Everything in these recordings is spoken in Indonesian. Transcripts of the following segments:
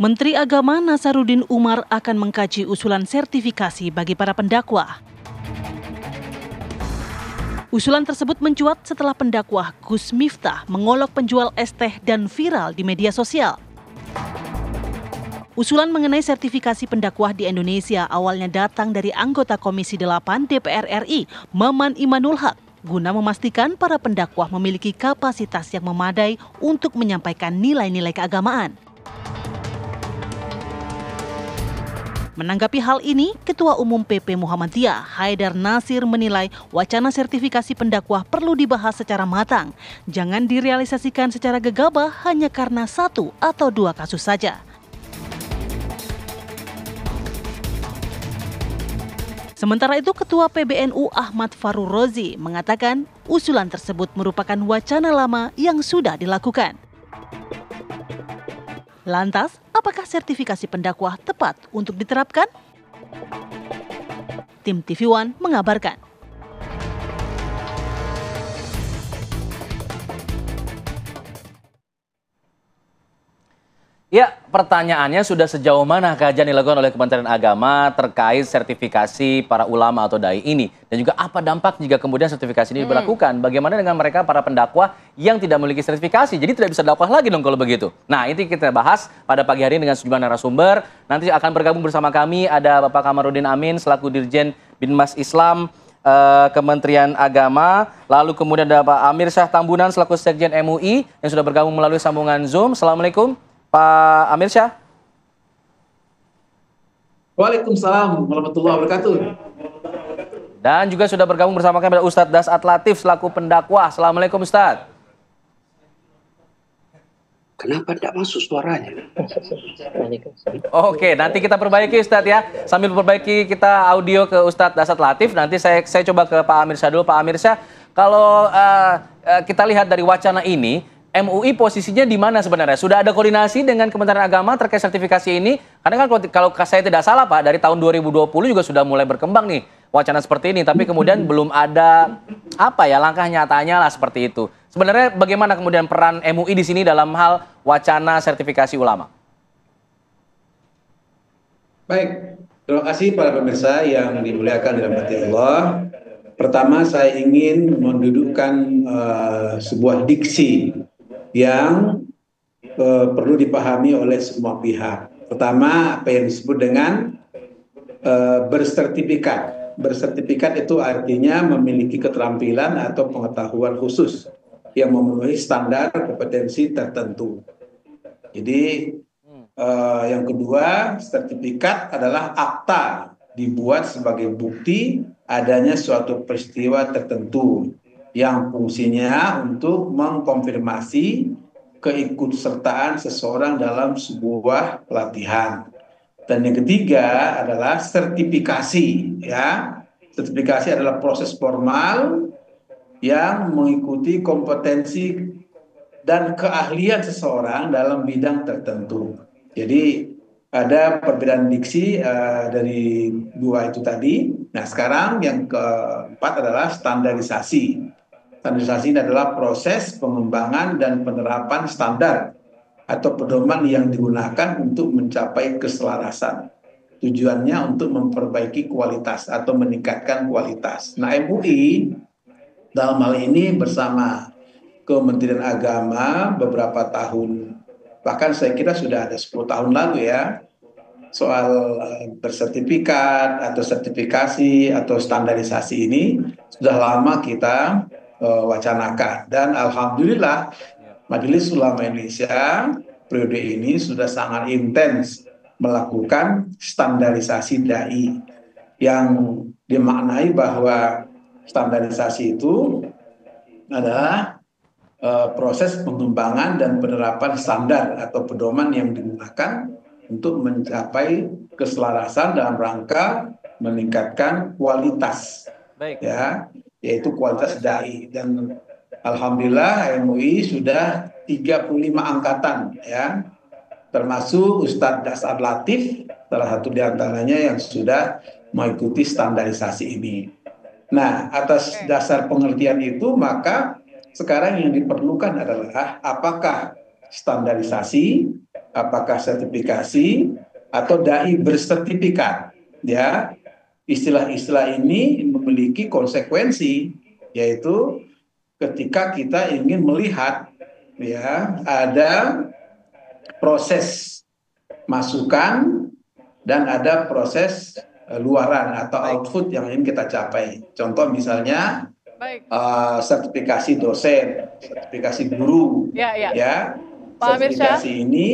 Menteri Agama Nasaruddin Umar akan mengkaji usulan sertifikasi bagi para pendakwah. Usulan tersebut mencuat setelah pendakwah Gus Miftah mengolok penjual es teh dan viral di media sosial. Usulan mengenai sertifikasi pendakwah di Indonesia awalnya datang dari anggota Komisi 8 DPR RI, Maman Imanul Haq, guna memastikan para pendakwah memiliki kapasitas yang memadai untuk menyampaikan nilai-nilai keagamaan. Menanggapi hal ini, Ketua Umum PP Muhammadiyah, Haidar Nasir menilai wacana sertifikasi pendakwah perlu dibahas secara matang. Jangan direalisasikan secara gegabah hanya karena 1 atau 2 kasus saja. Sementara itu, Ketua PBNU Ahmad Farur Rozi mengatakan usulan tersebut merupakan wacana lama yang sudah dilakukan. Lantas, apakah sertifikasi pendakwah tepat untuk diterapkan? Tim TV One mengabarkan. Ya, pertanyaannya sudah sejauh mana kajian dilakukan oleh Kementerian Agama terkait sertifikasi para ulama atau dai ini? Dan juga apa dampak jika kemudian sertifikasi ini diberlakukan? Bagaimana dengan mereka para pendakwah yang tidak memiliki sertifikasi? Jadi tidak bisa dakwah lagi dong kalau begitu. Nah, itu kita bahas pada pagi hari ini dengan sejumlah narasumber. Nanti akan bergabung bersama kami ada Bapak Kamarudin Amin selaku Dirjen Binmas Islam Kementerian Agama. Lalu kemudian ada Pak Amir Syah Tambunan selaku Sekjen MUI yang sudah bergabung melalui sambungan Zoom. Assalamualaikum. Pak Amir Syah. Waalaikumsalam warahmatullahi wabarakatuh. Dan juga sudah bergabung bersama kami ada Ustadz Dasat Latif selaku pendakwah. Assalamualaikum Ustadz. Kenapa tidak masuk suaranya? Oke, nanti kita perbaiki Ustadz ya. Sambil perbaiki kita audio ke Ustadz Dasat Latif, nanti saya coba ke Pak Amir Syah dulu. Pak Amir Syah, kalau kita lihat dari wacana ini, MUI posisinya di mana sebenarnya? Sudah ada koordinasi dengan Kementerian Agama terkait sertifikasi ini? Karena kan kalau saya tidak salah Pak, dari tahun 2020 juga sudah mulai berkembang nih wacana seperti ini. Tapi kemudian belum ada langkah nyatanya lah seperti itu. Sebenarnya bagaimana kemudian peran MUI di sini dalam hal wacana sertifikasi ulama? Baik, terima kasih para pemirsa yang dimuliakan dalam hati Allah. Pertama saya ingin mendudukkan sebuah diksi yang perlu dipahami oleh semua pihak. Pertama, apa yang disebut dengan bersertifikat. Bersertifikat itu artinya memiliki keterampilan atau pengetahuan khusus yang memenuhi standar kompetensi tertentu. Jadi yang kedua, sertifikat adalah akta dibuat sebagai bukti adanya suatu peristiwa tertentu yang fungsinya untuk mengkonfirmasi keikutsertaan seseorang dalam sebuah pelatihan. Dan yang ketiga adalah sertifikasi, ya. Sertifikasi adalah proses formal yang mengikuti kompetensi dan keahlian seseorang dalam bidang tertentu. Jadi ada perbedaan diksi dari dua itu tadi. Nah, sekarang yang keempat adalah standarisasi. Standarisasi ini adalah proses pengembangan dan penerapan standar atau pedoman yang digunakan untuk mencapai keselarasan. Tujuannya untuk memperbaiki kualitas atau meningkatkan kualitas. Nah, MUI dalam hal ini bersama Kementerian Agama beberapa tahun, bahkan saya kira sudah ada 10 tahun lalu ya, soal bersertifikat atau sertifikasi atau standarisasi ini sudah lama kita wacanakan. Dan alhamdulillah Majelis Ulama Indonesia periode ini sudah sangat intens melakukan standarisasi dai yang dimaknai bahwa standarisasi itu adalah proses pengembangan dan penerapan standar atau pedoman yang digunakan untuk mencapai keselarasan dalam rangka meningkatkan kualitas. Baik. Ya, yaitu kualitas dai. Dan alhamdulillah MUI sudah 35 angkatan ya, termasuk Ustadz Dasat Latif salah satu diantaranya yang sudah mengikuti standarisasi ini. Nah, atas dasar pengertian itu maka sekarang yang diperlukan adalah apakah standarisasi, apakah sertifikasi, atau dai bersertifikat. Ya, istilah-istilah ini memiliki konsekuensi, yaitu ketika kita ingin melihat ya ada proses masukan dan ada proses luaran atau output yang ingin kita capai. Contoh misalnya sertifikasi dosen, sertifikasi guru, ya. Pak Amirsya, sertifikasi ini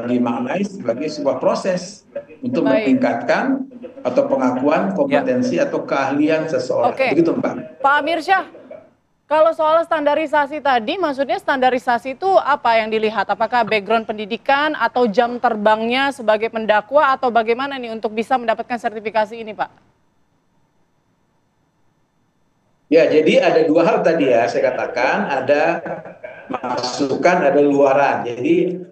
dimaknai sebagai sebuah proses untuk meningkatkan atau pengakuan kompetensi atau keahlian seseorang. Begitu, Mbak. Pak Amirsya, kalau soal standarisasi tadi, maksudnya standarisasi itu apa yang dilihat? Apakah background pendidikan atau jam terbangnya sebagai pendakwa atau bagaimana nih untuk bisa mendapatkan sertifikasi ini, Pak? Ya, jadi ada dua hal tadi ya, saya katakan ada masukan, ada luaran. Jadi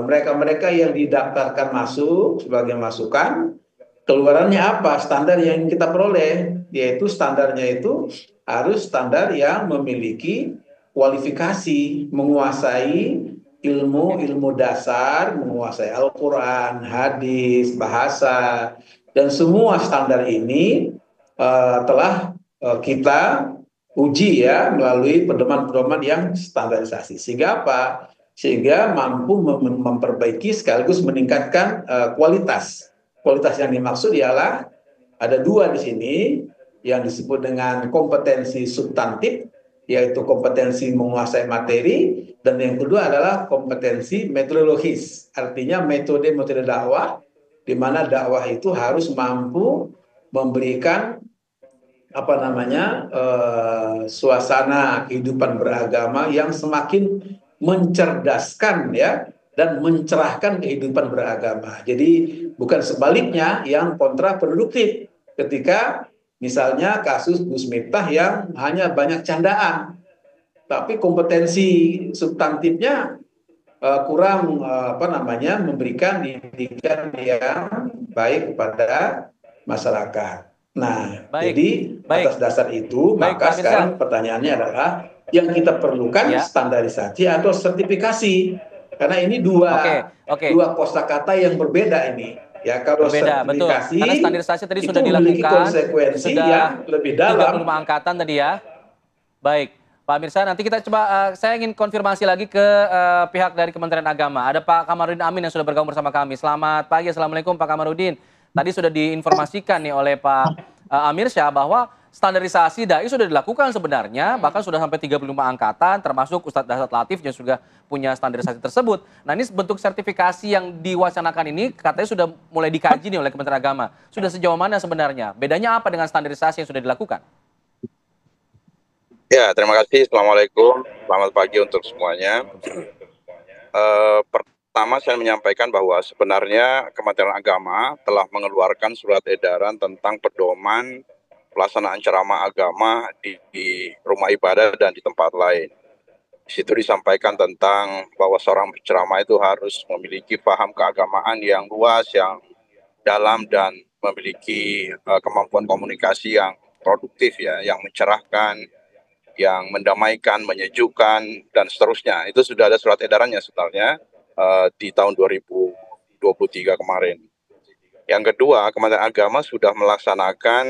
mereka-mereka yang didaftarkan masuk sebagai masukan, keluarannya apa? Standar yang kita peroleh, yaitu standarnya itu harus standar yang memiliki kualifikasi, menguasai ilmu dasar, menguasai Al-Quran, hadis, bahasa, dan semua standar ini telah kita uji ya melalui pedoman-pedoman yang standarisasi. Sehingga apa? Sehingga mampu memperbaiki sekaligus meningkatkan kualitas. Kualitas yang dimaksud ialah ada dua di sini yang disebut dengan kompetensi substantif, yaitu kompetensi menguasai materi, dan yang kedua adalah kompetensi metodologis, artinya metode-metode dakwah, di mana dakwah itu harus mampu memberikan suasana kehidupan beragama yang semakin mencerdaskan ya dan mencerahkan kehidupan beragama. Jadi bukan sebaliknya yang kontraproduktif ketika misalnya kasus Gus Miftah yang hanya banyak candaan, tapi kompetensi substantifnya kurang memberikan didikan yang baik kepada masyarakat. Nah, jadi atas dasar itu maka sekarang pertanyaannya adalah yang kita perlukan standarisasi atau sertifikasi, karena ini dua kosakata yang berbeda ini. Ya, kalau sertifikasi, karena standarisasi tadi sudah memiliki dilakukan, konsekuensi sudah yang lebih dalam. 35 angkatan tadi ya. Baik, Pak Amirsya, nanti kita coba, saya ingin konfirmasi lagi ke pihak dari Kementerian Agama. Ada Pak Kamarudin Amin yang sudah bergabung bersama kami. Selamat pagi, Assalamualaikum Pak Kamarudin. Tadi sudah diinformasikan nih oleh Pak Amirsya bahwa standarisasi dai sudah dilakukan sebenarnya, bahkan sudah sampai 35 angkatan, termasuk Ustadz Dasat Latif yang sudah punya standarisasi tersebut. Nah, ini bentuk sertifikasi yang diwacanakan ini katanya sudah mulai dikaji nih oleh Kementerian Agama. Sudah sejauh mana sebenarnya? Bedanya apa dengan standarisasi yang sudah dilakukan? Ya, terima kasih. Assalamualaikum. Selamat pagi untuk semuanya. Pertama saya menyampaikan bahwa sebenarnya Kementerian Agama telah mengeluarkan surat edaran tentang pedoman pelaksanaan ceramah agama di rumah ibadah dan di tempat lain. Di situ disampaikan tentang bahwa seorang penceramah itu harus memiliki paham keagamaan yang luas, yang dalam, dan memiliki kemampuan komunikasi yang produktif ya, yang mencerahkan, yang mendamaikan, menyejukkan, dan seterusnya. Itu sudah ada surat edarannya sebenarnya di tahun 2023 kemarin. Yang kedua, Kementerian Agama sudah melaksanakan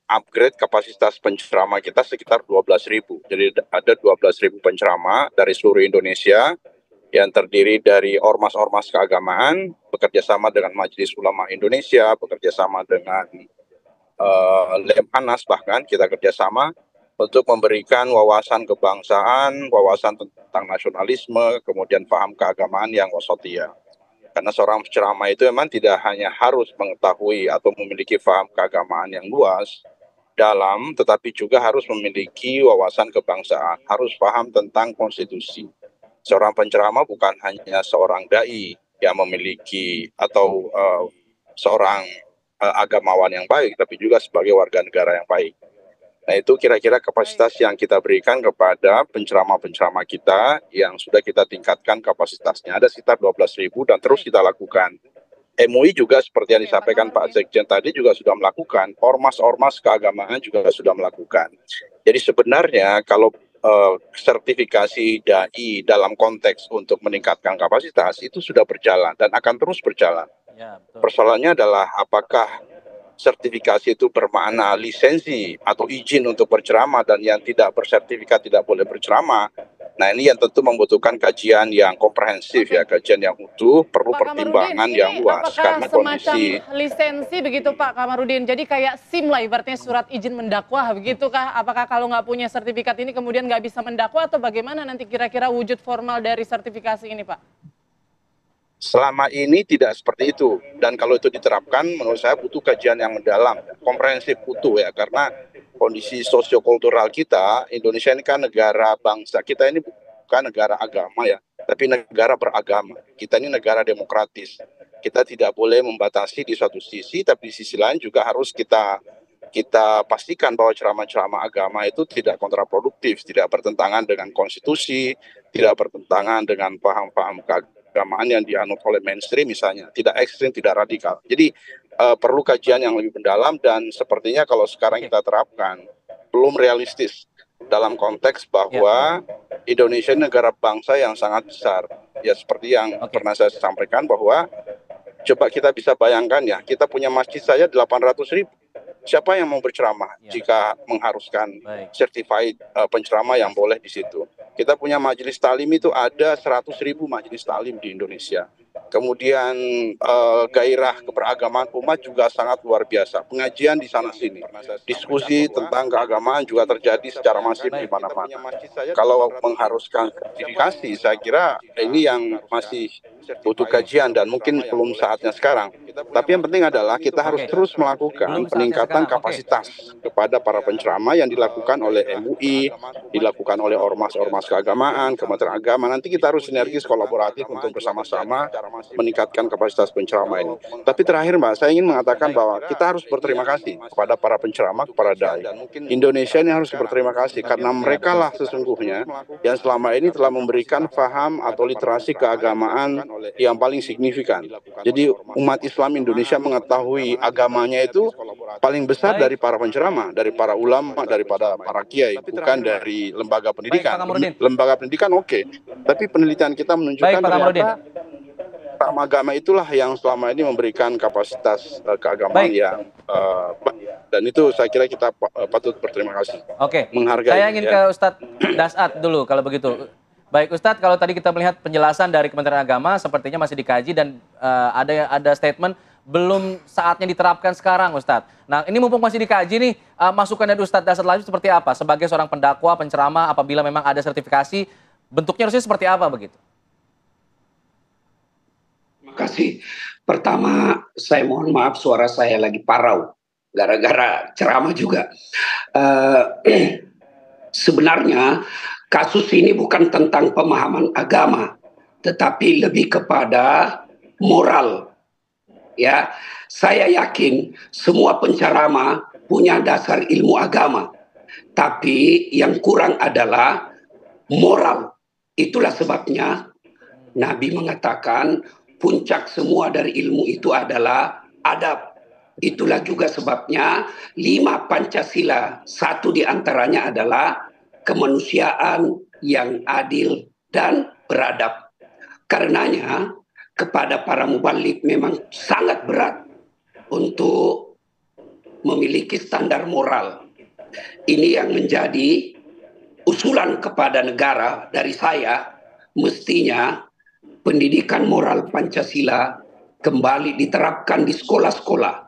upgrade kapasitas penceramah kita sekitar 12.000. Jadi ada 12.000 penceramah dari seluruh Indonesia yang terdiri dari ormas-ormas keagamaan, bekerjasama dengan Majelis Ulama Indonesia, bekerjasama dengan Lemhanas, bahkan kita kerjasama untuk memberikan wawasan kebangsaan, wawasan tentang nasionalisme, kemudian paham keagamaan yang wasatiyah. Karena seorang penceramah itu memang tidak hanya harus mengetahui atau memiliki paham keagamaan yang luas, dalam, tetapi juga harus memiliki wawasan kebangsaan, harus paham tentang konstitusi. Seorang penceramah bukan hanya seorang dai yang memiliki atau seorang agamawan yang baik, tapi juga sebagai warga negara yang baik. Nah, itu kira-kira kapasitas yang kita berikan kepada penceramah-penceramah kita yang sudah kita tingkatkan kapasitasnya. Ada sekitar 12.000 dan terus kita lakukan. MUI juga seperti yang disampaikan Pak Sekjen tadi juga sudah melakukan. Ormas-ormas keagamaan juga sudah melakukan. Jadi sebenarnya kalau sertifikasi dai dalam konteks untuk meningkatkan kapasitas itu sudah berjalan dan akan terus berjalan. Ya, betul. Persoalannya adalah apakah sertifikasi itu bermakna lisensi atau izin untuk berceramah dan yang tidak bersertifikat tidak boleh berceramah. Nah, ini yang tentu membutuhkan kajian yang komprehensif ya, kajian yang utuh, perlu Pak pertimbangan Kamarudin, yang ini luas apakah karena semacam kondisi. lisensi begitu Pak Kamarudin? Jadi kayak SIM lah ibaratnya surat izin mendakwah begitukah? Apakah kalau nggak punya sertifikat ini kemudian nggak bisa mendakwah atau bagaimana nanti kira-kira wujud formal dari sertifikasi ini Pak? Selama ini tidak seperti itu, dan kalau itu diterapkan menurut saya butuh kajian yang mendalam, komprehensif utuh ya, karena kondisi sosiokultural kita, Indonesia ini kan negara bangsa, kita ini bukan negara agama ya, tapi negara beragama, kita ini negara demokratis, kita tidak boleh membatasi di suatu sisi, tapi di sisi lain juga harus kita pastikan bahwa ceramah-ceramah agama itu tidak kontraproduktif, tidak bertentangan dengan konstitusi, tidak bertentangan dengan paham-paham keagamaan yang dianut oleh mainstream misalnya, tidak ekstrim, tidak radikal. Jadi perlu kajian yang lebih mendalam dan sepertinya kalau sekarang kita terapkan belum realistis dalam konteks bahwa Indonesia negara bangsa yang sangat besar. Ya seperti yang pernah saya sampaikan bahwa coba kita bisa bayangkan ya, kita punya masjid saja 800.000. Siapa yang mau berceramah jika mengharuskan certified penceramah yang boleh di situ? Kita punya majelis taklim itu ada 100.000 majelis taklim di Indonesia. Kemudian gairah keberagaman umat juga sangat luar biasa. Pengajian di sana sini, diskusi tentang keagamaan juga terjadi secara masif di mana-mana. Kalau mengharuskan sertifikasi, saya kira ini yang masih butuh kajian dan mungkin belum saatnya sekarang. Tapi yang penting adalah kita harus terus melakukan peningkatan kapasitas kepada para penceramah yang dilakukan oleh MUI, dilakukan oleh ormas-ormas keagamaan, Kementerian Agama. Nanti kita harus sinergis kolaboratif untuk bersama-sama meningkatkan kapasitas penceramah ini. Tapi terakhir Mbak, saya ingin mengatakan bahwa kita harus berterima kasih kepada para penceramah, kepada dai. Indonesia ini harus berterima kasih karena mereka lah sesungguhnya yang selama ini telah memberikan faham atau literasi keagamaan yang paling signifikan. Jadi umat Islam Indonesia mengetahui agamanya itu paling besar dari para penceramah, dari para ulama, daripada para kiai, bukan dari lembaga pendidikan. Lembaga pendidikan oke, tapi penelitian kita menunjukkan ternyata agama itulah yang selama ini memberikan kapasitas keagamaan yang dan itu saya kira kita patut berterima kasih. Oke, menghargai. Saya ingin ke Ustadz Dasat dulu kalau begitu. Baik Ustadz, kalau tadi kita melihat penjelasan dari Kementerian Agama sepertinya masih dikaji dan ada statement belum saatnya diterapkan sekarang Ustadz. Nah ini mumpung masih dikaji nih, masukan dari Ustadz Dasat lagi seperti apa? Sebagai seorang pendakwah, penceramah apabila memang ada sertifikasi, bentuknya harusnya seperti apa begitu? Terima kasih. Pertama, saya mohon maaf suara saya lagi parau. Gara-gara ceramah juga. Sebenarnya kasus ini bukan tentang pemahaman agama, tetapi lebih kepada moral. Ya, saya yakin semua penceramah punya dasar ilmu agama, tapi yang kurang adalah moral. Itulah sebabnya Nabi mengatakan puncak semua dari ilmu itu adalah adab. Itulah juga sebabnya 5 Pancasila, satu di antaranya adalah kemanusiaan yang adil dan beradab. Karenanya kepada para mubalik memang sangat berat untuk memiliki standar moral. Ini yang menjadi usulan kepada negara dari saya, mestinya pendidikan moral Pancasila kembali diterapkan di sekolah-sekolah.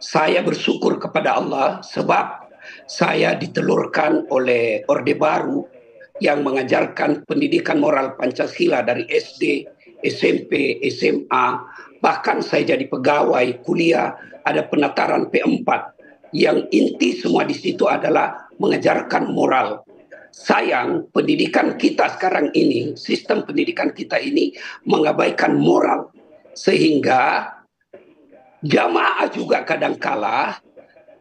Saya bersyukur kepada Allah sebab saya ditelurkan oleh Orde Baru yang mengajarkan pendidikan moral Pancasila dari SD, SMP, SMA, bahkan saya jadi pegawai kuliah, ada penataran P4. Yang inti semua di situ adalah mengajarkan moral. Sayang, pendidikan kita sekarang ini, sistem pendidikan kita ini mengabaikan moral. Sehingga jamaah juga kadangkala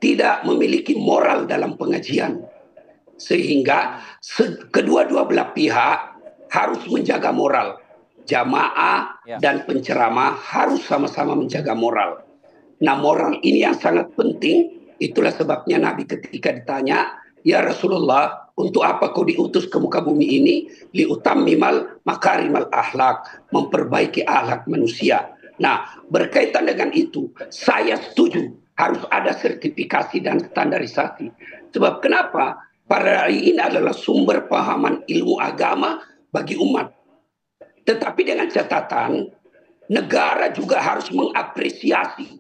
tidak memiliki moral dalam pengajian. Sehingga kedua-dua belah pihak harus menjaga moral. Jamaah dan penceramah harus sama-sama menjaga moral. Nah, moral ini yang sangat penting. Itulah sebabnya Nabi ketika ditanya, ya Rasulullah, untuk apa kau diutus ke muka bumi ini? Liutammimal makarimal akhlak, memperbaiki akhlak manusia. Nah, berkaitan dengan itu, saya setuju harus ada sertifikasi dan standarisasi. Sebab kenapa? Pada hari ini adalah sumber pahaman ilmu agama bagi umat. Tetapi dengan catatan, negara juga harus mengapresiasi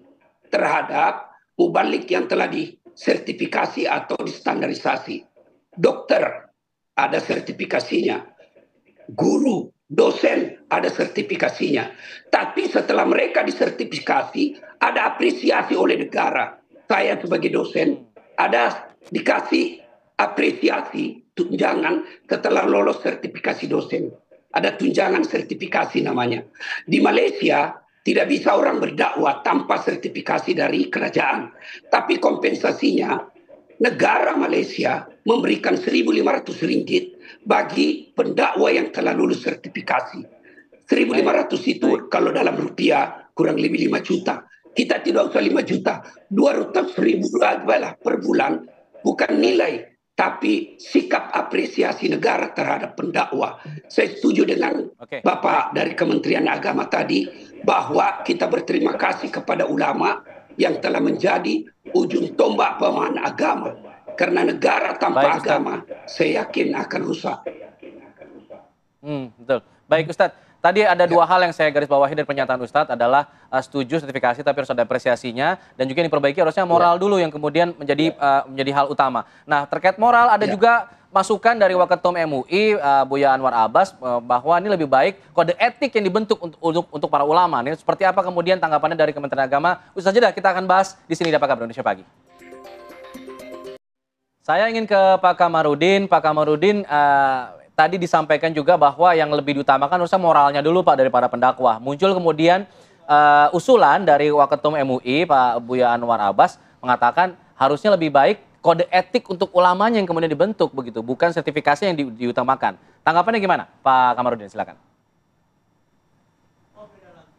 terhadap mubalik yang telah disertifikasi atau distandarisasi. Dokter ada sertifikasinya, guru, dosen ada sertifikasinya. Tapi setelah mereka disertifikasi, ada apresiasi oleh negara. Saya sebagai dosen ada dikasih apresiasi tunjangan setelah lolos sertifikasi dosen. Ada tunjangan sertifikasi namanya. Di Malaysia tidak bisa orang berdakwah tanpa sertifikasi dari kerajaan. Tapi kompensasinya negara Malaysia memberikan 1.500 ringgit bagi pendakwa yang telah lulus sertifikasi. 1.500 itu kalau dalam rupiah kurang lebih 5 juta. Kita tidak usah 5 juta. 200.000 lah per bulan. Bukan nilai, tapi sikap apresiasi negara terhadap pendakwa. Saya setuju dengan Bapak dari Kementerian Agama tadi bahwa kita berterima kasih kepada ulama yang telah menjadi ujung tombak pemahaman agama. Karena negara tanpa agama, saya yakin akan rusak. Betul. Baik Ustadz, tadi ada dua hal yang saya garis bawahi dari pernyataan Ustadz adalah setuju sertifikasi tapi harus ada apresiasinya, dan juga yang diperbaiki harusnya moral dulu yang kemudian menjadi hal utama. Nah, terkait moral ada juga masukan dari Waketum MUI Buya Anwar Abbas bahwa ini lebih baik kode etik yang dibentuk untuk para ulama. Ini seperti apa kemudian tanggapannya dari Kementerian Agama? Ustaz jeda, kita akan bahas di sini di Apa Kabar Indonesia Pagi. Saya ingin ke Pak Kamarudin. Pak Kamarudin, tadi disampaikan juga bahwa yang lebih diutamakan harusnya moralnya dulu Pak dari para pendakwah. Muncul kemudian usulan dari Waketum MUI Pak Buya Anwar Abbas mengatakan harusnya lebih baik kode etik untuk ulamanya yang kemudian dibentuk begitu, bukan sertifikasi yang diutamakan. Tanggapannya gimana Pak Kamarudin? Silakan.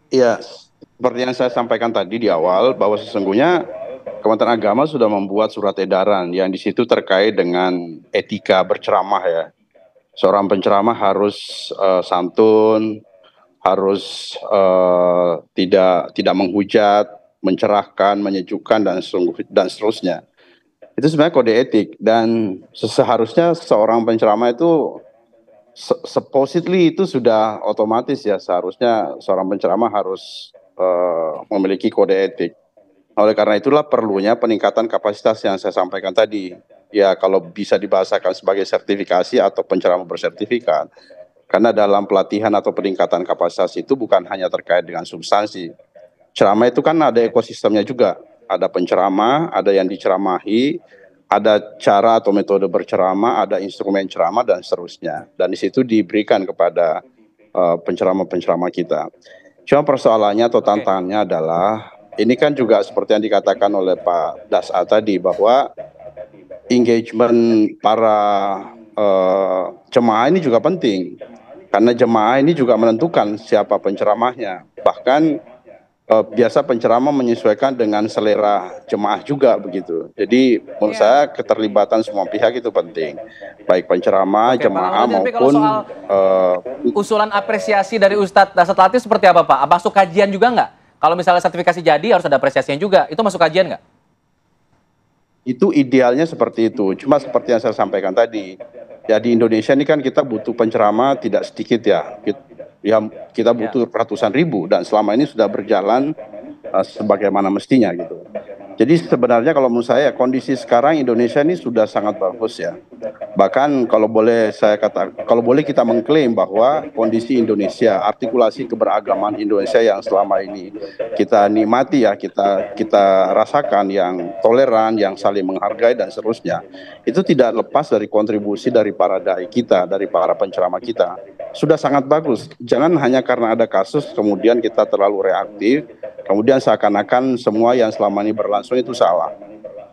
Iya, seperti yang saya sampaikan tadi di awal bahwa sesungguhnya Kementerian Agama sudah membuat surat edaran yang di situ terkait dengan etika berceramah ya. Seorang penceramah harus santun, harus tidak menghujat, mencerahkan, menyejukkan dan seterusnya. Itu sebenarnya kode etik, dan seharusnya seorang penceramah itu supposedly itu sudah otomatis ya, seharusnya seorang penceramah harus memiliki kode etik. Oleh karena itulah perlunya peningkatan kapasitas yang saya sampaikan tadi. Ya kalau bisa dibahasakan sebagai sertifikasi atau penceramah bersertifikat. Karena dalam pelatihan atau peningkatan kapasitas itu bukan hanya terkait dengan substansi. Ceramah itu kan ada ekosistemnya juga. Ada penceramah, ada yang diceramahi, ada cara atau metode berceramah, ada instrumen ceramah dan seterusnya. Dan di situ diberikan kepada penceramah-penceramah kita. Cuma persoalannya atau tantangannya adalah ini kan juga seperti yang dikatakan oleh Pak Das'a tadi bahwa engagement para jemaah ini juga penting. Karena jemaah ini juga menentukan siapa penceramahnya. Bahkan biasa penceramah menyesuaikan dengan selera jemaah juga begitu. Jadi menurut saya keterlibatan semua pihak itu penting. Baik penceramah, jemaah maupun usulan apresiasi dari Ustadz Dasat Latif seperti apa Pak? Masuk kajian juga nggak? Kalau misalnya sertifikasi jadi harus ada apresiasinya juga. Itu masuk kajian nggak? Itu idealnya seperti itu. Cuma seperti yang saya sampaikan tadi. Ya di Indonesia ini kan kita butuh penceramah tidak sedikit ya. Kita butuh ratusan ribu dan selama ini sudah berjalan sebagaimana mestinya gitu. Jadi sebenarnya kalau menurut saya kondisi sekarang Indonesia ini sudah sangat bagus ya. Bahkan kalau boleh kita mengklaim bahwa kondisi Indonesia, artikulasi keberagaman Indonesia yang selama ini kita nikmati ya, kita rasakan, yang toleran, yang saling menghargai dan seterusnya, itu tidak lepas dari kontribusi dari para dai kita, dari para penceramah kita. Sudah sangat bagus. Jangan hanya karena ada kasus kemudian kita terlalu reaktif, kemudian seakan-akan semua yang selama ini berlangsung itu salah.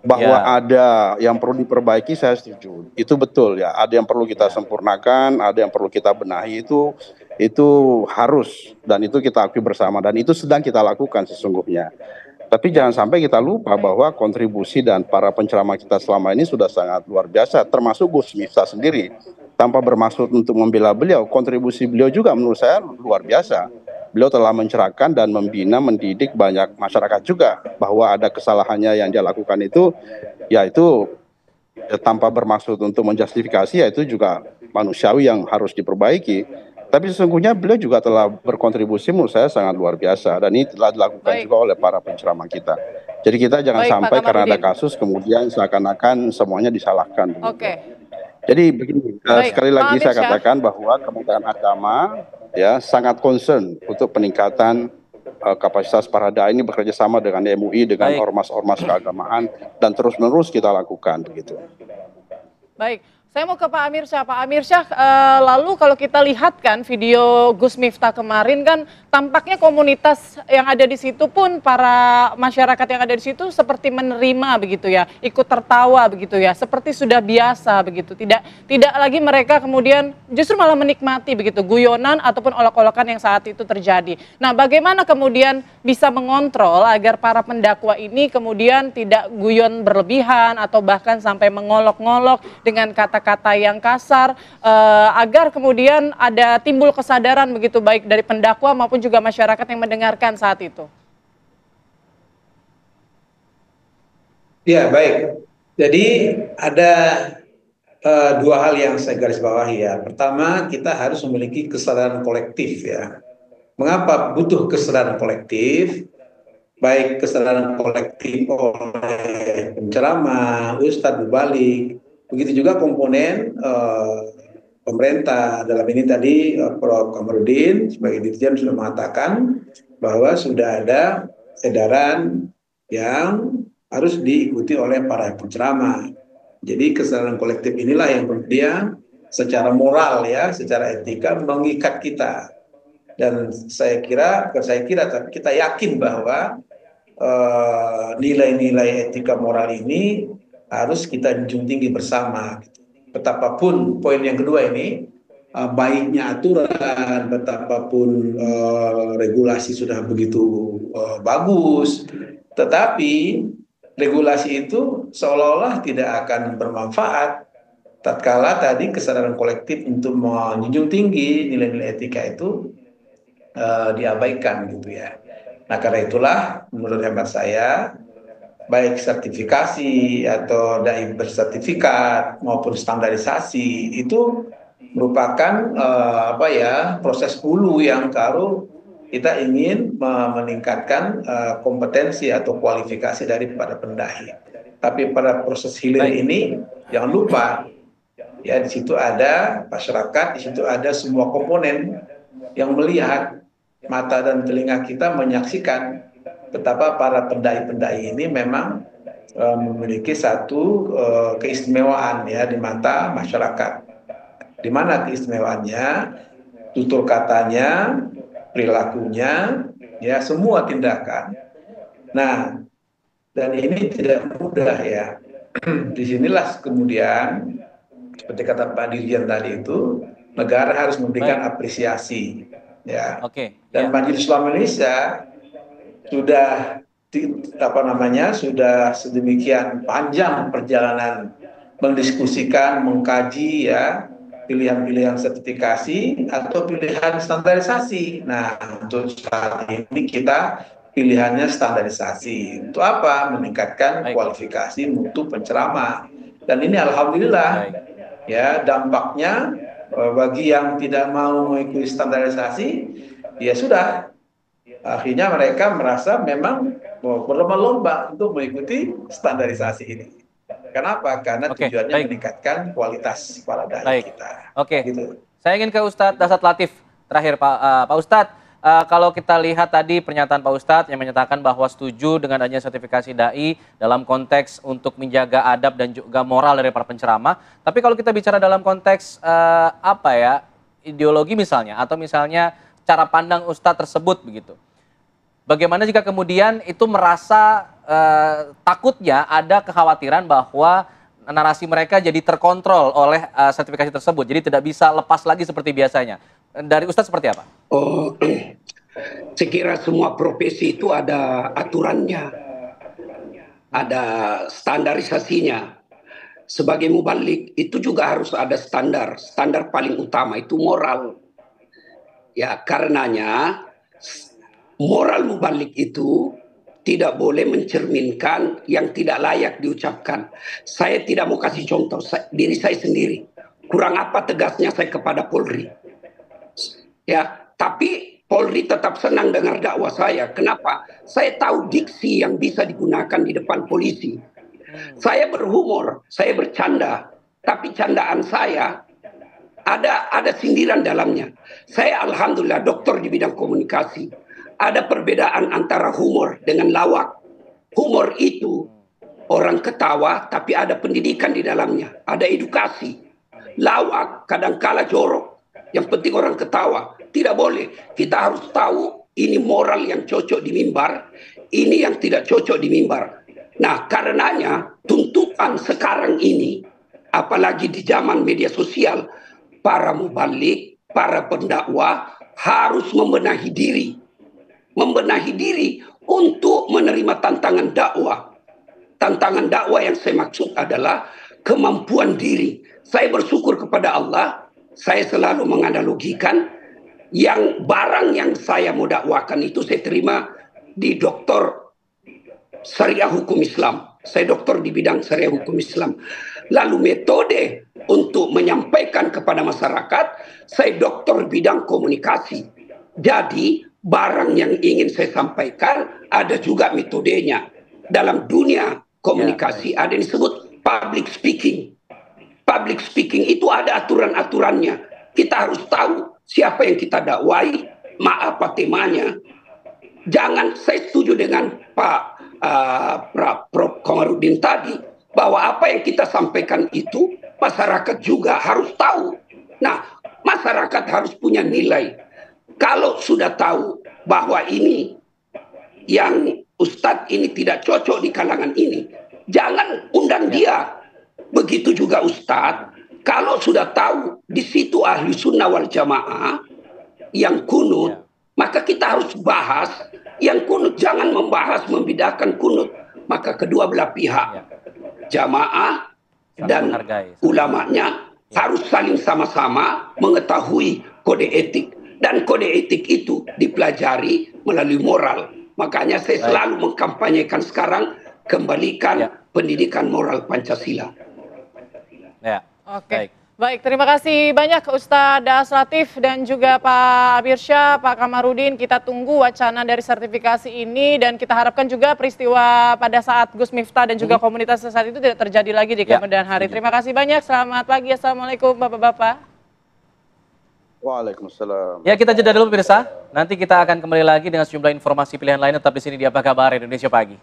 Bahwa ada yang perlu diperbaiki, saya setuju. Itu betul ya. Ada yang perlu kita sempurnakan, ada yang perlu kita benahi, itu harus, dan itu kita akui bersama, dan itu sedang kita lakukan sesungguhnya. Tapi jangan sampai kita lupa bahwa kontribusi dan para penceramah kita selama ini sudah sangat luar biasa, termasuk Gus Miftah sendiri. Tanpa bermaksud untuk membela beliau, kontribusi beliau juga menurut saya luar biasa. Beliau telah mencerahkan dan membina, mendidik banyak masyarakat juga, bahwa ada kesalahannya yang dia lakukan itu, yaitu tanpa bermaksud untuk menjustifikasi, yaitu juga manusiawi yang harus diperbaiki. Tapi sesungguhnya beliau juga telah berkontribusi menurut saya sangat luar biasa, dan ini telah dilakukan juga oleh para penceramah kita. Jadi kita jangan sampai karena ada kasus kemudian seakan-akan semuanya disalahkan. Oke. Jadi begini, sekali lagi saya katakan bahwa Kementerian Agama ya sangat concern untuk peningkatan kapasitas para dai ini, bekerja sama dengan MUI, dengan ormas-ormas keagamaan, dan terus-menerus kita lakukan begitu. Baik. Saya mau ke Pak Amir Syah. Pak Amir Syah, lalu kalau kita lihat kan video Gus Miftah kemarin kan tampaknya komunitas yang ada di situ pun, para masyarakat yang ada di situ seperti menerima begitu ya, ikut tertawa begitu ya, seperti sudah biasa begitu. Tidak lagi mereka kemudian justru malah menikmati begitu guyonan ataupun olok-olokan yang saat itu terjadi. Nah, bagaimana kemudian bisa mengontrol agar para pendakwa ini kemudian tidak guyon berlebihan atau bahkan sampai mengolok-ngolok dengan kata-kata yang kasar, agar kemudian ada timbul kesadaran begitu baik dari pendakwa maupun juga masyarakat yang mendengarkan saat itu? Ya, baik. Jadi ada dua hal yang saya garis bawahi ya. Pertama, kita harus memiliki kesadaran kolektif ya. Mengapa butuh kesadaran kolektif? Baik kesadaran kolektif oleh penceramah, ustadz berbalik, begitu juga komponen pemerintah. Dalam ini tadi Prof. Kamarudin sebagai Dirjen sudah mengatakan bahwa sudah ada edaran yang harus diikuti oleh para penceramah. Jadi kesadaran kolektif inilah yang kemudian secara moral ya, secara etika mengikat kita. Dan saya kira, tapi kita yakin bahwa nilai-nilai etika moral ini harus kita junjung tinggi bersama. Betapapun poin yang kedua ini, baiknya aturan, betapapun regulasi sudah begitu bagus, tetapi regulasi itu seolah-olah tidak akan bermanfaat tatkala tadi kesadaran kolektif untuk menjunjung tinggi nilai-nilai etika itu diabaikan gitu ya. Nah, karena itulah menurut hemat saya, baik sertifikasi atau dai bersertifikat maupun standarisasi itu merupakan proses hulu yang kalau kita ingin meningkatkan kompetensi atau kualifikasi daripada pendai. Tapi pada proses hilir ini jangan lupa ya, di situ ada masyarakat, di situ ada semua komponen yang melihat, mata dan telinga kita menyaksikan betapa para pendai-pendai ini memang memiliki satu keistimewaan ya di mata masyarakat. Di mana keistimewaannya? Tutur katanya, perilakunya, ya semua tindakan. Nah, dan ini tidak mudah ya. Disinilah kemudian seperti kata Pak Dirjen tadi itu, negara harus memberikan apresiasi. Ya. Dan Majelis Ulama Indonesia sudah sudah sedemikian panjang perjalanan mendiskusikan, mengkaji ya pilihan-pilihan sertifikasi atau pilihan standarisasi. Nah, untuk saat ini kita pilihannya standarisasi. Untuk apa? Meningkatkan kualifikasi mutu penceramah. Dan ini alhamdulillah ya dampaknya bagi yang tidak mau mengikuti standarisasi, ya sudah. Akhirnya mereka merasa memang berlomba-lomba untuk mengikuti standarisasi ini. Kenapa? Karena tujuannya meningkatkan kualitas para dai kita. Gitu. Saya ingin ke Ustadz Dasat Latif terakhir, Pak Ustadz. Kalau kita lihat tadi pernyataan Pak Ustadz yang menyatakan bahwa setuju dengan adanya sertifikasi dai dalam konteks untuk menjaga adab dan juga moral dari para penceramah. Tapi kalau kita bicara dalam konteks ideologi misalnya, atau misalnya cara pandang Ustadz tersebut begitu. Bagaimana jika kemudian itu merasa takutnya ada kekhawatiran bahwa narasi mereka jadi terkontrol oleh sertifikasi tersebut, jadi tidak bisa lepas lagi seperti biasanya. Dari Ustadz seperti apa? Sekira semua profesi itu ada aturannya, ada standarisasinya. Sebagai mubalik itu juga harus ada standar. Standar paling utama itu moral. Ya, karenanya moral mubalik itu tidak boleh mencerminkan yang tidak layak diucapkan. Saya tidak mau kasih contoh diri saya sendiri. Kurang apa tegasnya saya kepada Polri. Ya, tapi Polri tetap senang dengar dakwah saya. Kenapa? Saya tahu diksi yang bisa digunakan di depan polisi. Saya berhumor, saya bercanda, tapi candaan saya ada sindiran dalamnya. Saya alhamdulillah doktor di bidang komunikasi. Ada perbedaan antara humor dengan lawak. Humor itu orang ketawa tapi ada pendidikan di dalamnya, ada edukasi. Lawak kadangkala jorok, yang penting orang ketawa. Tidak boleh, kita harus tahu ini moral yang cocok di mimbar, ini yang tidak cocok di mimbar. Nah, karenanya tuntutan sekarang ini, apalagi di zaman media sosial, para mubalik, para pendakwah harus membenahi diri. Membenahi diri untuk menerima tantangan dakwah. Tantangan dakwah yang saya maksud adalah kemampuan diri. Saya bersyukur kepada Allah, saya selalu menganalogikan yang barang yang saya mau dakwakan itu saya terima di doktor Syariah Hukum Islam. Saya doktor di bidang Syariah Hukum Islam. Lalu metode untuk menyampaikan kepada masyarakat, saya doktor bidang komunikasi. Jadi barang yang ingin saya sampaikan ada juga metodenya. Dalam dunia komunikasi ada yang disebut public speaking. Public speaking itu ada aturan-aturannya. Kita harus tahu siapa yang kita dakwai, apa temanya. Jangan, saya setuju dengan Pak Prof. Komarudin tadi, bahwa apa yang kita sampaikan itu masyarakat juga harus tahu. Nah, masyarakat harus punya nilai. Kalau sudah tahu bahwa ini yang Ustadz ini tidak cocok di kalangan ini, jangan undang dia. Begitu juga Ustadz, kalau sudah tahu di situ ahli sunnah wal jamaah yang kunut, maka kita harus bahas yang kunut. Jangan membahas membedakan kunut. Maka kedua belah pihak, jamaah dan ulamanya harus saling sama-sama mengetahui kode etik. Dan kode etik itu dipelajari melalui moral. Makanya saya selalu mengkampanyekan sekarang, kembalikan pendidikan moral Pancasila. Ya. Oke. Baik, terima kasih banyak Ustadz Das Latif dan juga Pak Abirsya, Pak Kamarudin. Kita tunggu wacana dari sertifikasi ini dan kita harapkan juga peristiwa pada saat Gus Miftah dan juga komunitas saat itu tidak terjadi lagi di kemudian hari. Terima kasih banyak. Selamat pagi. Assalamualaikum Bapak-Bapak. Waalaikumsalam. Ya, kita jeda dulu pemirsa. Nanti kita akan kembali lagi dengan sejumlah informasi pilihan lain tetap di sini di Apa Kabar Indonesia Pagi.